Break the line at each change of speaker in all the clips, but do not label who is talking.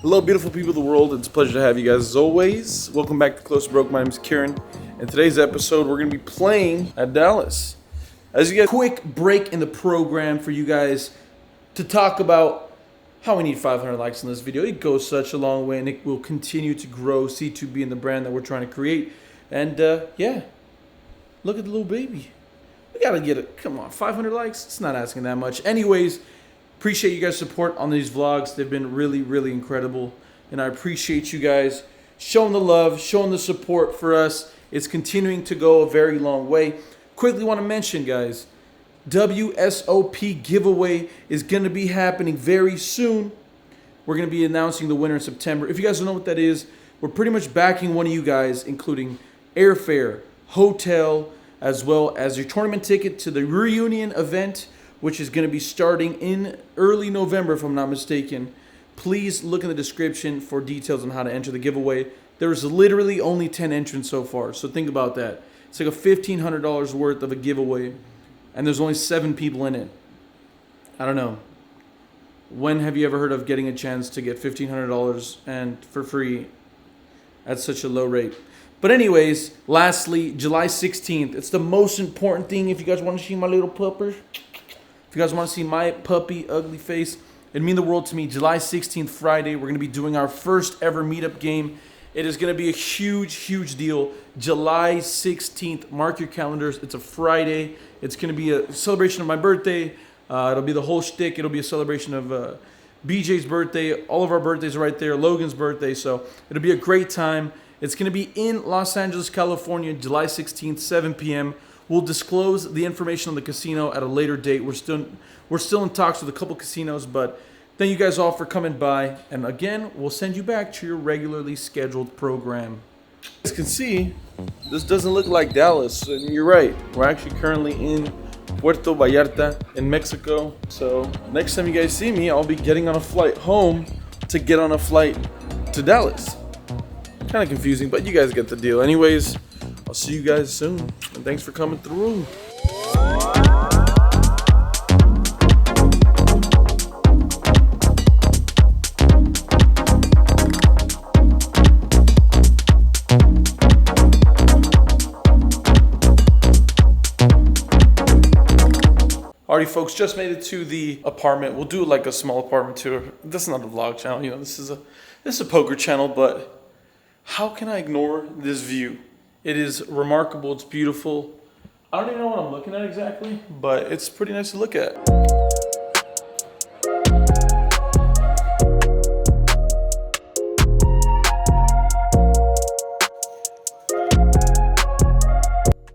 Hello, beautiful people of the world. It's a pleasure to have you guys as always. Welcome back to Close Broke. My name is Kieran. In today's episode, we're going to be playing at Dallas. As you get a quick break in the program for you guys to talk about how we need 500 likes in this video. It goes such a long way and it will continue to grow C2B and the brand that we're trying to create. And yeah, look at the little baby. We got to get it. Come on, 500 likes? It's not asking that much. Anyways, appreciate you guys' support on these vlogs. They've been really, really incredible. And I appreciate you guys showing the love, showing the support for us. It's continuing to go a very long way. Quickly want to mention, guys, WSOP giveaway is going to be happening very soon. We're going to be announcing the winner in September. If you guys don't know what that is, we're pretty much backing one of you guys, including airfare, hotel, as well as your tournament ticket to the reunion event, which is going to be starting in early November, if I'm not mistaken. Please look in the description for details on how to enter the giveaway. There's literally only 10 entrants so far, so think about that. It's like a $1,500 worth of a giveaway, and there's only 7 people in it. I don't know. When have you ever heard of getting a chance to get $1,500 and for free at such a low rate? But anyways, lastly, July 16th. It's the most important thing if you guys want to see my little puppers. If you guys want to see my puppy ugly face, it'd mean the world to me. July 16th, Friday, we're going to be doing our first ever meetup game. It is going to be a huge, huge deal. July 16th, mark your calendars. It's a Friday. It's going to be a celebration of my birthday. It'll be the whole shtick. It'll be a celebration of BJ's birthday. All of our birthdays are right there. Logan's birthday. So it'll be a great time. It's going to be in Los Angeles, California, July 16th, 7 p.m. We'll disclose the information on the casino at a later date. We're still in talks with a couple casinos, but thank you guys all for coming by. And again, we'll send you back to your regularly scheduled program. As you can see, this doesn't look like Dallas, and you're right. We're actually currently in Puerto Vallarta in Mexico. So next time you guys see me, I'll be getting on a flight home to get on a flight to Dallas. Kind of confusing, but you guys get the deal. Anyways, I'll see you guys soon, and thanks for coming through. Alrighty, folks, just made it to the apartment. We'll do like a small apartment tour. This is not a vlog channel, you know. This is a poker channel, but how can I ignore this view? It is remarkable. It's beautiful. I don't even know what I'm looking at exactly, but it's pretty nice to look at.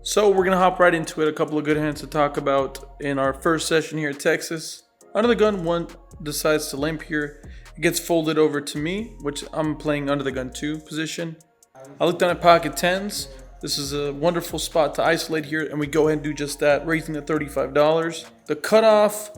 So we're gonna hop right into it. A couple of good hands to talk about in our first session here at Texas. Under the gun, one decides to limp here. It gets folded over to me, which I'm playing under the gun 2 position. I look down at pocket 10s. This is a wonderful spot to isolate here, and we go ahead and do just that, raising to $35. The cutoff,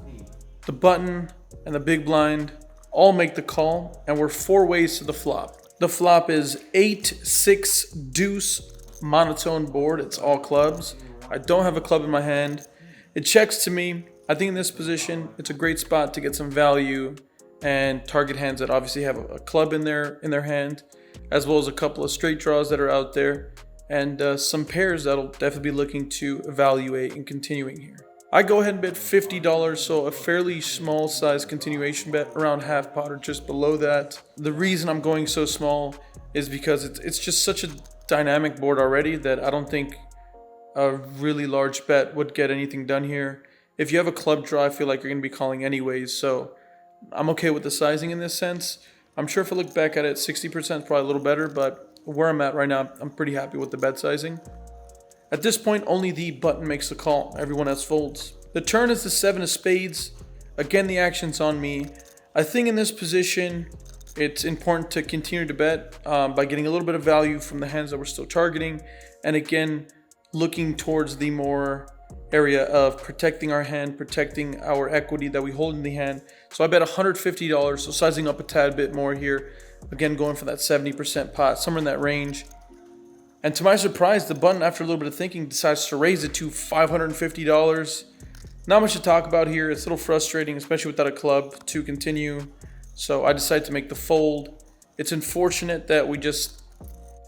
the button, and the big blind all make the call, and we're 4 ways to the flop. The flop is 8-6 deuce monotone board. It's all clubs. I don't have a club in my hand. It checks to me. I think in this position, it's a great spot to get some value and target hands that obviously have a club in their hand, as well as a couple of straight draws that are out there, and some pairs that'll definitely be looking to evaluate and continuing here. I go ahead and bet $50, so a fairly small size continuation bet, around half pot or just below that. The reason I'm going so small is because it's just such a dynamic board already that I don't think a really large bet would get anything done here. If you have a club draw, I feel like you're going to be calling anyways, so I'm okay with the sizing in this sense. I'm sure if I look back at it, 60% is probably a little better, but where I'm at right now, I'm pretty happy with the bet sizing. At this point, only the button makes the call. Everyone else folds. The turn is the 7 of spades. Again, the action's on me. I think in this position, it's important to continue to bet by getting a little bit of value from the hands that we're still targeting. And again, looking towards the more area of protecting our hand, protecting our equity that we hold in the hand. So I bet $150, so sizing up a tad bit more here. Again, going for that 70% pot, somewhere in that range. And to my surprise, the button, after a little bit of thinking, decides to raise it to $550. Not much to talk about here. It's a little frustrating, especially without a club to continue. So I decided to make the fold. It's unfortunate that we just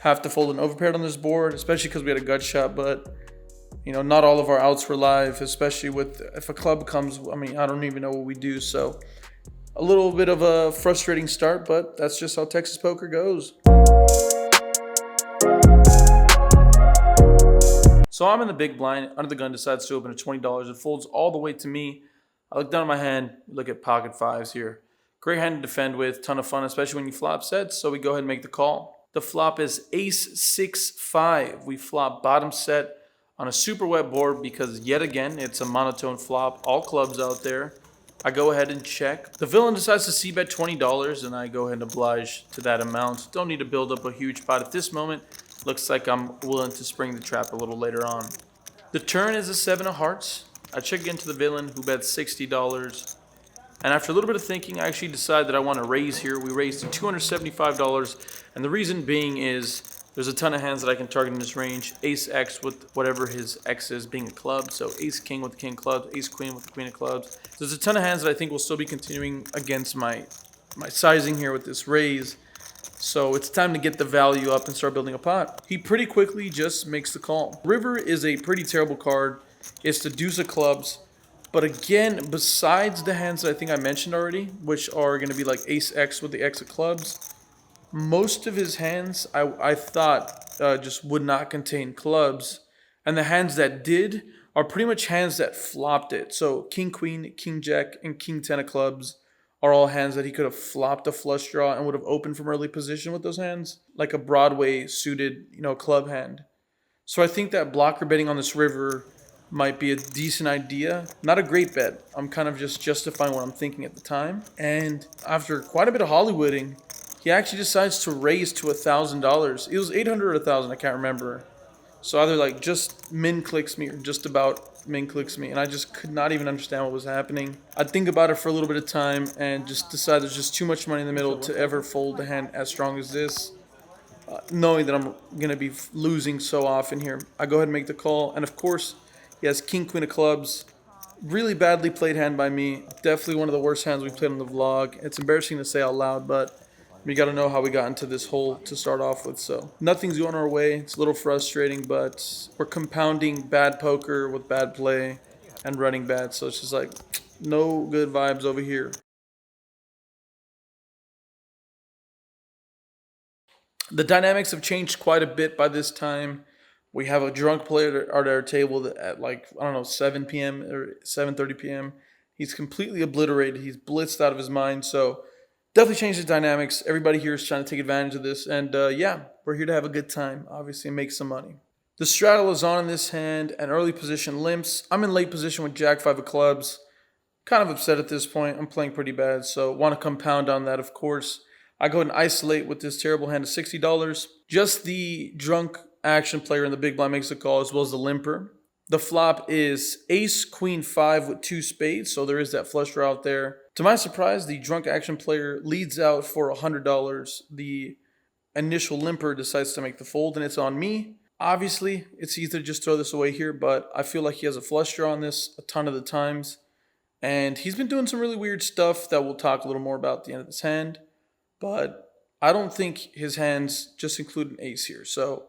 have to fold an overpaired on this board, especially because we had a gut shot, but you know, not all of our outs were live, especially with if a club comes. I mean, I don't even know what we do. So a little bit of a frustrating start, but that's just how Texas poker goes. So I'm in the big blind. Under the gun decides to open at $20. It folds all the way to me. I look down at my hand, look at pocket fives here. Great hand to defend with, ton of fun, especially when you flop sets. So we go ahead and make the call. The flop is ace 6-5. We flop bottom set on a super wet board because yet again, it's a monotone flop. All clubs out there. I go ahead and check. The villain decides to c-bet $20 and I go ahead and oblige to that amount. Don't need to build up a huge pot at this moment. Looks like I'm willing to spring the trap a little later on. The turn is a 7 of hearts. I check again to the villain who bets $60. And after a little bit of thinking, I actually decide that I want to raise here. We raised to $275. And the reason being is there's a ton of hands that I can target in this range. Ace X with whatever his X is being a club. So ace king with the king of clubs, ace queen with the queen of clubs. There's a ton of hands that I think will still be continuing against my sizing here with this raise. So it's time to get the value up and start building a pot. He pretty quickly just makes the call. River is a pretty terrible card. It's the deuce of clubs. But again, besides the hands that I think I mentioned already, which are going to be like ace X with the X of clubs, most of his hands I thought just would not contain clubs. And the hands that did are pretty much hands that flopped it. So king, queen, king, jack, and king 10 of clubs are all hands that he could have flopped a flush draw and would have opened from early position with those hands. Like a Broadway suited, you know, club hand. So I think that blocker betting on this river might be a decent idea. Not a great bet. I'm kind of just justifying what I'm thinking at the time. And after quite a bit of Hollywooding, he actually decides to raise to $1,000. It was 800 or 1,000, I can't remember. So either like just min clicks me or just about min clicks me. And I just could not even understand what was happening. I'd think about it for a little bit of time and just decide there's just too much money in the middle to ever fold a hand as strong as this. Knowing that I'm going to be losing so often here. I go ahead and make the call. And of course, he has king, queen of clubs. Really badly played hand by me. Definitely one of the worst hands we played on the vlog. It's embarrassing to say out loud, but we got to know how we got into this hole to start off with. So nothing's going our way. It's a little frustrating, but we're compounding bad poker with bad play and running bad. So it's just like no good vibes over here. The dynamics have changed quite a bit by this time. We have a drunk player at our table at like, I don't know, 7 p.m. or 7:30 p.m. He's completely obliterated. He's blitzed out of his mind. So definitely changed the dynamics. Everybody here is trying to take advantage of this. And yeah, we're here to have a good time, obviously, and make some money. The straddle is on in this hand, and early position limps. I'm in late position with jack 5 of clubs. Kind of upset at this point. I'm playing pretty bad, so want to compound on that, of course. I go ahead and isolate with this terrible hand of $60. Just the drunk action player in the big blind makes the call, as well as the limper. The flop is ace, queen 5 with 2 spades, so there is that flush draw out there. To my surprise, the drunk action player leads out for $100. The initial limper decides to make the fold, and it's on me. Obviously, it's easy to just throw this away here, but I feel like he has a flush draw on this a ton of the times. And he's been doing some really weird stuff that we'll talk a little more about at the end of this hand. But I don't think his hands just include an ace here. So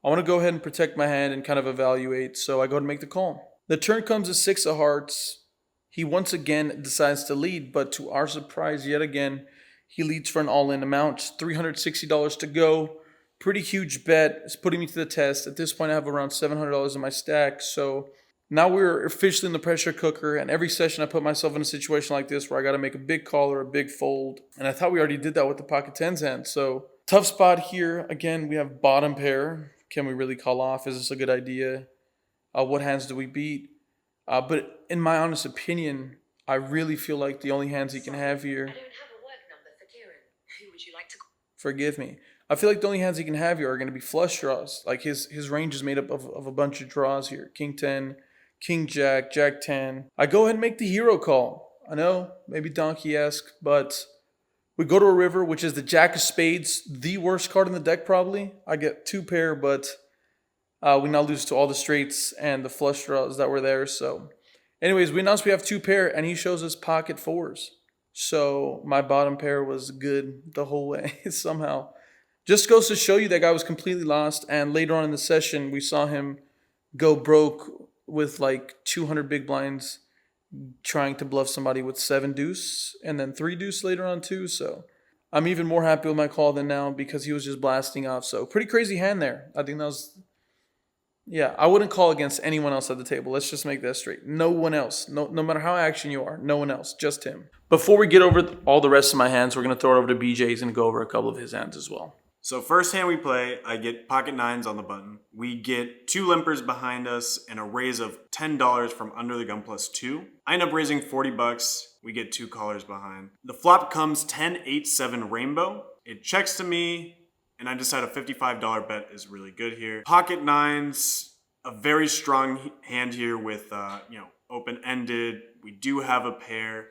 I want to go ahead and protect my hand and kind of evaluate. So I go ahead and make the call. The turn comes a 6 of hearts. He once again decides to lead, but to our surprise, yet again, he leads for an all-in amount. $360 to go. Pretty huge bet. It's putting me to the test. At this point, I have around $700 in my stack. So now we're officially in the pressure cooker, and every session I put myself in a situation like this where I got to make a big call or a big fold. And I thought we already did that with the pocket tens hand. So tough spot here. Again, we have bottom pair. Can we really call off? Is this a good idea? What hands do we beat? But in my honest opinion, I really feel like the only hands he can have here. I don't have a work number for Kieran. Who would you like to call? Forgive me. I feel like the only hands he can have here are going to be flush draws. Like his range is made up of a bunch of draws here. King 10, King Jack, Jack 10. I go ahead and make the hero call. I know, maybe donkey-esque, but we go to a river, which is the Jack of Spades, the worst card in the deck probably. I get 2 pair, but we now lose to all the straights and the flush draws that were there. So anyways, we announce we have 2 pair, and he shows us pocket 4s. So my bottom pair was good the whole way somehow. Just goes to show you that guy was completely lost. And later on in the session, we saw him go broke with like 200 big blinds trying to bluff somebody with 7 deuce and then 3 deuce later on too. So I'm even more happy with my call than now because he was just blasting off. So pretty crazy hand there. I think that was, yeah, I wouldn't call against anyone else at the table. Let's just make that straight. No one else. No matter how action you are, no one else. Just him. Before we get over all the rest of my hands, we're going to throw it over to BJ's and go over a couple of his hands as well.
So first hand we play, I get pocket nines on the button. We get 2 limpers behind us and a raise of $10 from under the gun plus 2. I end up raising 40 bucks. We get 2 callers behind. The flop comes 10-8-7 rainbow. It checks to me and I decide a $55 bet is really good here. Pocket nines, a very strong hand here with open-ended. We do have a pair.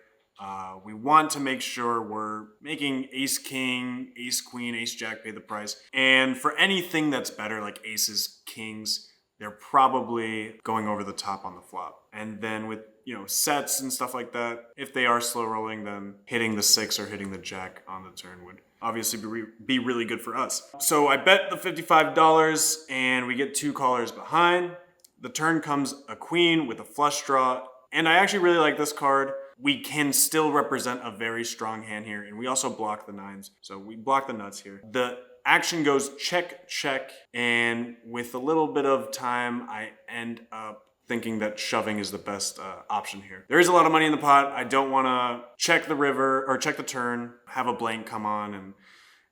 We want to make sure we're making ace king, ace queen, ace jack pay the price. And for anything that's better, like aces, kings, they're probably going over the top on the flop. And then with, sets and stuff like that, if they are slow rolling, then hitting the 6 or hitting the jack on the turn would obviously be really good for us. So I bet the $55 and we get 2 callers behind. The turn comes a queen with a flush draw. And I actually really like this card. We can still represent a very strong hand here, and we also block the nines. So we block the nuts here. The action goes check, check, and with a little bit of time, I end up thinking that shoving is the best option here. There is a lot of money in the pot. I don't want to check the river or check the turn, have a blank come on, and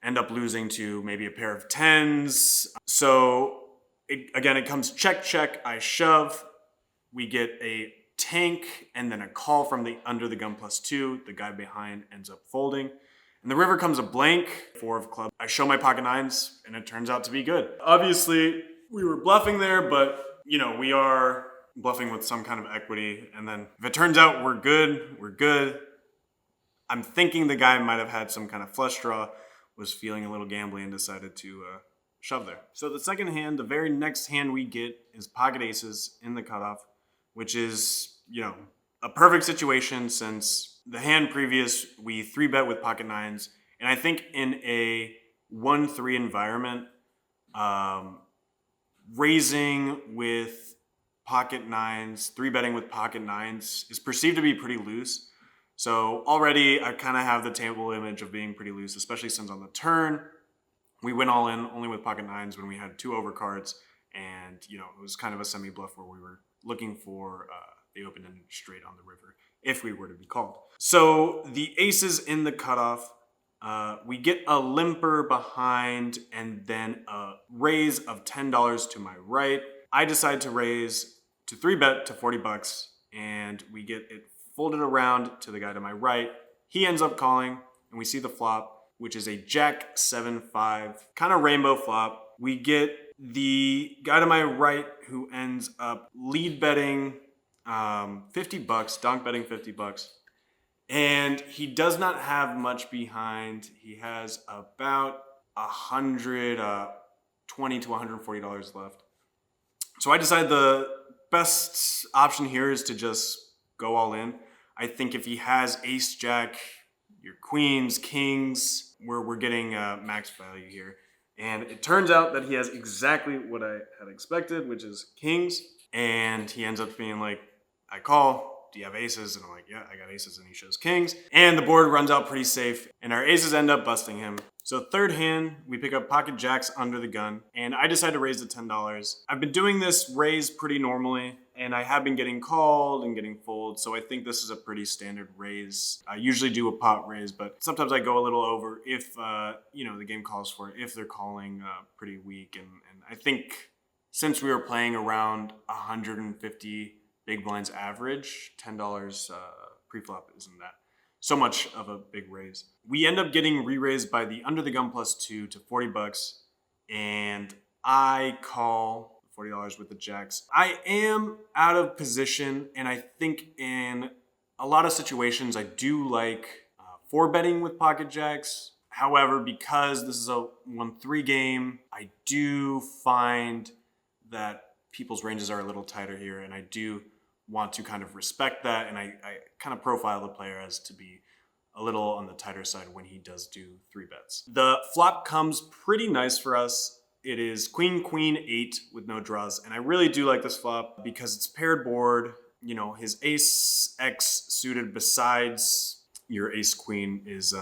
end up losing to maybe a pair of 10s. So it comes check, check, I shove. We get a tank and then a call from the under the gun plus 2. The guy behind ends up folding. And the river comes a blank, 4 of clubs. I show my pocket nines and it turns out to be good. Obviously, we were bluffing there, but we are bluffing with some kind of equity. And then if it turns out we're good, we're good. I'm thinking the guy might have had some kind of flush draw, was feeling a little gambly and decided to shove there. So the second hand, the very next hand we get is pocket aces in the cutoff, which is, a perfect situation since the hand previous, we 3-bet with pocket nines. And I think in a 1-3 environment, raising with pocket nines, 3-betting with pocket nines is perceived to be pretty loose. So already I kind of have the table image of being pretty loose, especially since on the turn, we went all in only with pocket nines when we had 2 overcards. And, it was kind of a semi-bluff where we were looking for the open-ended straight on the river if we were to be called. So the aces in the cutoff, we get a limper behind and then a raise of $10 to my right. I decide to raise to 3-bet to 40 bucks and we get it folded around to the guy to my right. He ends up calling and we see the flop, which is a jack 7-5, kind of rainbow flop. We get the guy to my right who ends up lead betting 50 bucks, donk betting 50 bucks. And he does not have much behind. He has about $120 to $140 left. So I decide the best option here is to just go all in. I think if he has ace jack, your queens, kings, we're getting max value here. And it turns out that he has exactly what I had expected, which is kings. And he ends up being like, I call, do you have aces? And I'm like, yeah, I got aces. And he shows kings. And the board runs out pretty safe. And our aces end up busting him. So third hand, we pick up pocket jacks under the gun. And I decide to raise the $10. I've been doing this raise pretty normally. And I have been getting called and getting folded. So I think this is a pretty standard raise. I usually do a pot raise, but sometimes I go a little over if, the game calls for it, if they're calling pretty weak. And I think since we were playing around 150 big blinds average, $10 pre-flop isn't that so much of a big raise. We end up getting re-raised by the under the gun plus 2 to 40 bucks. And I call $40 with the jacks. I am out of position, and I think in a lot of situations I do like 4-betting with pocket jacks. However, because this is a 1-3 game, I do find that people's ranges are a little tighter here, and I do want to kind of respect that, and I kind of profile the player as to be a little on the tighter side when he does do 3-bets. The flop comes pretty nice for us. It is queen, queen, 8 with no draws. And I really do like this flop because it's paired board. You know, his ace X suited besides your ace queen is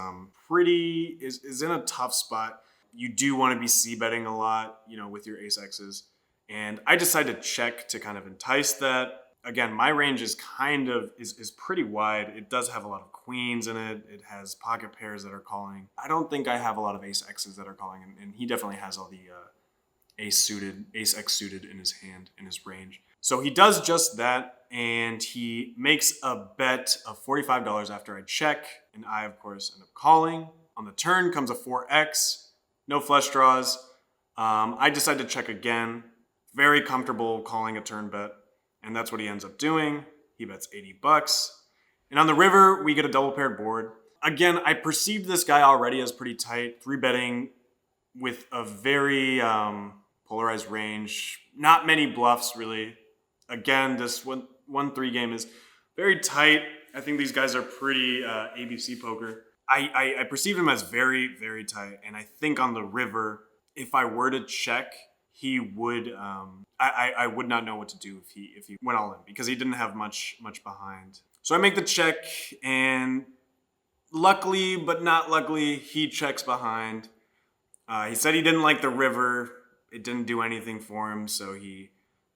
is in a tough spot. You do want to be c-betting a lot, you know, with your ace X's. And I decided to check to kind of entice that. Again, my range is is pretty wide. It does have a lot of queens in it. It has pocket pairs that are calling. I don't think I have a lot of ace X's that are calling, and he definitely has all the ace X suited in his hand, in his range. So he does just that, and he makes a bet of $45 after I check, and I, of course, end up calling. On the turn comes a 4X, no flush draws. I decide to check again. Very comfortable calling a turn bet. And that's what he ends up doing. He bets $80. And on the river, we get a double paired board. Again, I perceived this guy already as pretty tight. 3-betting with a very polarized range. Not many bluffs, really. Again, this 1-3 game is very tight. I think these guys are pretty ABC poker. I perceive him as very, very tight. And I think on the river, if I were to check, he would I would not know what to do if he went all in because he didn't have much behind. So I make the check, and luckily but not luckily, he checks behind. He said he didn't like the river. It didn't do anything for him, so he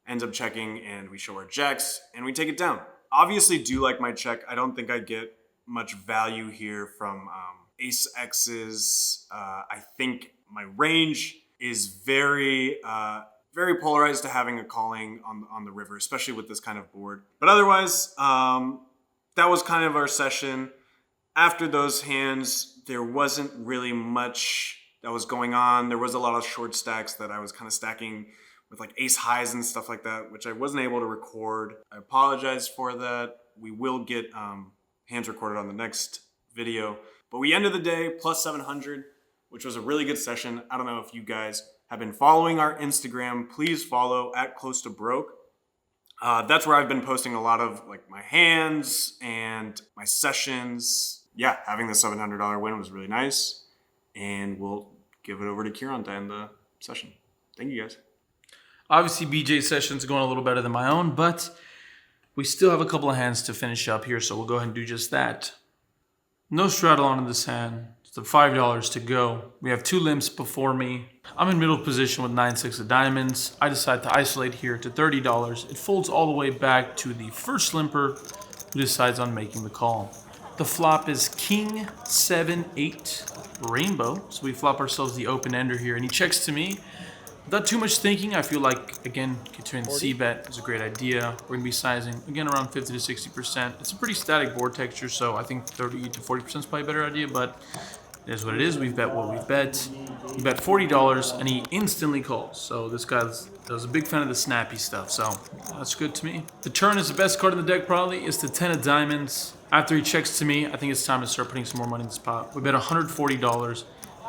ends up checking, and we show our jacks and we take it down. Obviously do like my check. I don't think I get much value here from ace X's. I think my range is very polarized to having a calling on the river, especially with this kind of board. But otherwise, that was kind of our session. After those hands, there wasn't really much that was going on. There was a lot of short stacks that I was kind of stacking with like ace highs and stuff like that, which I wasn't able to record. I apologize for that. We will get hands recorded on the next video. But we ended the day plus 700. Which was a really good session. I don't know if you guys have been following our Instagram. Please follow at Close to Broke. That's where I've been posting a lot of like my hands and my sessions. Yeah, having the $700 win was really nice. And we'll give it over to Kieran to end the session. Thank you guys.
Obviously, BJ's session's going a little better than my own, but we still have a couple of hands to finish up here, so we'll go ahead and do just that. No straddle on in this hand. The $5 to go. We have 2 limps before me. I'm in middle position with 9-6 of diamonds. I decide to isolate here to $30. It folds all the way back to the first limper who decides on making the call. The flop is king 7-8 rainbow. So we flop ourselves the open ender here, and he checks to me. Without too much thinking, I feel like, again, continuing the C-bet is a great idea. We're going to be sizing, again, around 50 to 60%. It's a pretty static board texture, so I think 30 to 40% is probably a better idea, but it is what it is. We've bet what we've bet. He bet $40, and he instantly calls. So this guy was a big fan of the snappy stuff, so that's good to me. The turn is the best card in the deck, probably. It's the 10 of diamonds. After he checks to me, I think it's time to start putting some more money in this pot. We bet $140.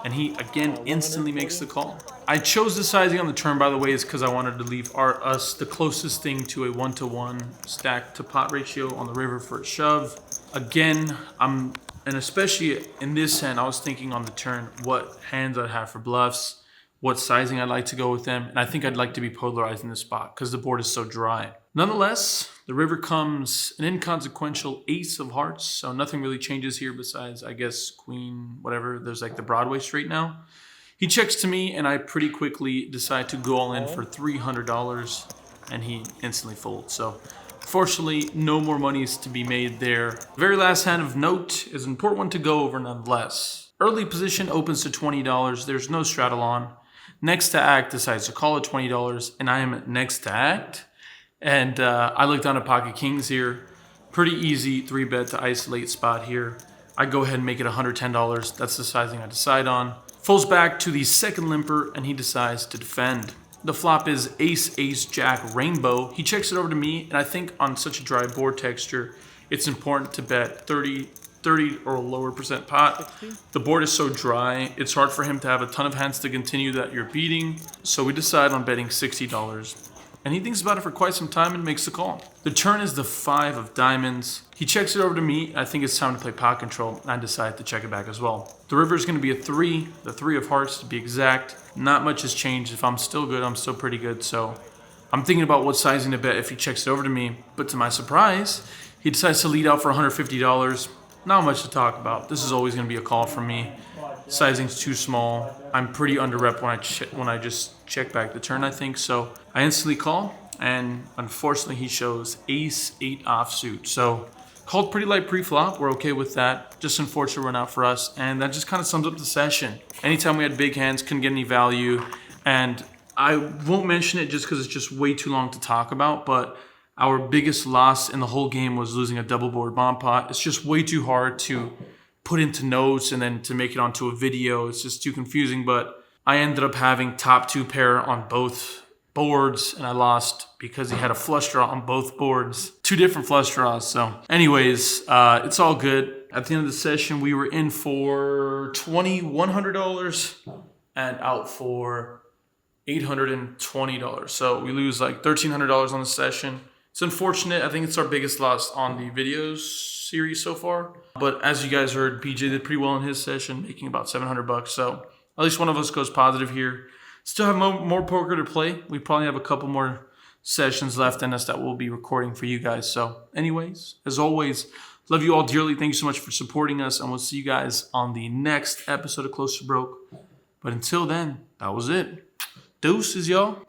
And he, again, instantly makes the call. I chose the sizing on the turn, by the way, is because I wanted to leave us the closest thing to a 1-to-1 stack to pot ratio on the river for a shove. Again, and especially in this hand, I was thinking on the turn what hands I'd have for bluffs, what sizing I'd like to go with them, and I think I'd like to be polarized in this spot because the board is so dry. Nonetheless, the river comes an inconsequential ace of hearts, so nothing really changes here besides, I guess, queen, whatever. There's like the Broadway straight now. He checks to me, and I pretty quickly decide to go all in for $300, and he instantly folds. So, fortunately, no more money is to be made there. The very last hand of note is an important one to go over nonetheless. Early position opens to $20. There's no straddle on. Next to act decides to call it $20, and I am next to act. And I look down at pocket kings here. Pretty easy 3-bet to isolate spot here. I go ahead and make it $110. That's the sizing I decide on. Folds back to the second limper, and he decides to defend. The flop is ace, ace, jack, rainbow. He checks it over to me, and I think on such a dry board texture, it's important to bet 30 or lower percent pot. The board is so dry, it's hard for him to have a ton of hands to continue that you're beating. So we decide on betting $60. and he thinks about it for quite some time and makes the call. The turn is the 5 of diamonds. He checks it over to me. I think it's time to play pot control, and I decide to check it back as well. The river is going to be a 3, the 3 of hearts to be exact. Not much has changed. If I'm still good, I'm still pretty good. So I'm thinking about what sizing to bet if he checks it over to me. But to my surprise, he decides to lead out for $150. Not much to talk about. This is always going to be a call from me. Sizing's too small. I'm pretty under rep when I just check back the turn, I think. So I instantly call, and unfortunately he shows ace 8 offsuit. So called pretty light pre-flop. We're okay with that. Just unfortunate run out for us, and that just kind of sums up the session. Anytime we had big hands, couldn't get any value, and I won't mention it just because it's just way too long to talk about, but our biggest loss in the whole game was losing a double board bomb pot. It's just way too hard to put into notes and then to make it onto a video. It's just too confusing, but I ended up having top 2 pair on both boards, and I lost because he had a flush draw on both boards. 2 different flush draws. So anyways, it's all good. At the end of the session, we were in for $2,100 and out for $820. So we lose like $1,300 on the session. It's unfortunate. I think it's our biggest loss on the videos series so far. But as you guys heard, PJ did pretty well in his session, making about $700. So at least one of us goes positive here. Still have more poker to play. We probably have a couple more sessions left in us that we'll be recording for you guys. So anyways, as always, love you all dearly. Thank you so much for supporting us, and we'll see you guys on the next episode of Close to Broke. But until then, that was it. Deuces, y'all.